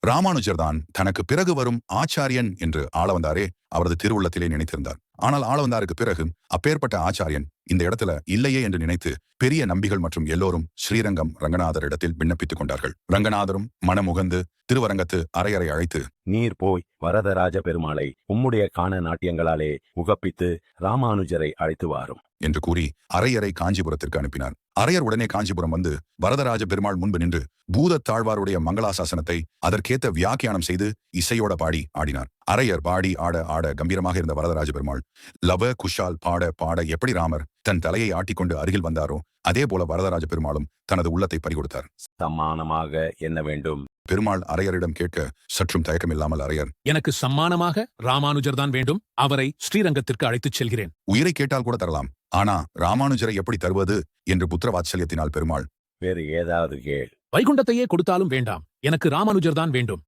ராமானுஜர்தான் தனக்கு பிறகு வரும் ஆச்சாரியன் என்று ஆளவந்தாரே அவரது திருவுள்ளத்திலே நினைத்திருந்தார். ஆனால் ஆளவந்தாருக்கு பிறகு அப்பேற்பட்ட ஆச்சாரியன் இந்த இடத்துல இல்லையே என்று நினைத்து பெரிய நம்பிகள் மற்றும் எல்லோரும் ஸ்ரீரங்கம் ரங்கநாதரிடத்தில் விண்ணப்பித்துக் கொண்டார்கள். ரங்கநாதரும் மனமுகந்து திருவரங்கத்து அரையரை அழைத்து, நீர் போய் வரதராஜ பெருமாளை உம்முடைய காண நாட்டியங்களாலே உகப்பித்து ராமானுஜரை அழைத்து வாரும் என்று கூறி அரையரை காஞ்சிபுரத்திற்கு அனுப்பினார். அரையர் உடனே காஞ்சிபுரம் வந்து வரதராஜ பெருமாள் முன்பு நின்று பூதத் தாழ்வாருடைய மங்களாசாசனத்தை அதற்கேத்த வியாக்கியானம் செய்து இசையோட பாடி ஆடினார். அரையர் பாடி ஆட ஆட கம்பீரமாக இருந்த வரதராஜ பெருமாள் லவ குஷால் பாட பாட எப்படி ராமர் தன் தலையை ஆட்டிக்கொண்டு அருகில் வந்தாரோ அதே போல வரதராஜ பெருமாளும் தனது உள்ளத்தை பறிகொடுத்தார். சம்மானமாக என்ன வேண்டும்? பெருமாள் அரையரிடம் கேட்க சற்றும் தயக்கமில்லாமல் அரையர், எனக்கு சம்மானமாக ராமானுஜர் தான் வேண்டும். அவரை ஸ்ரீரங்கத்திற்கு அழைத்துச் செல்கிறேன். உயிரை கேட்டால் கூட தரலாம். ஆனா ராமானுஜரை எப்படி தருவது என்று புத்திர வாத்சல்யத்தினால் பெருமாள், வேறு ஏதாவது கேள். வைகுண்டத்தையே கொடுத்தாலும் வேண்டாம், எனக்கு ராமானுஜர் தான் வேண்டும்.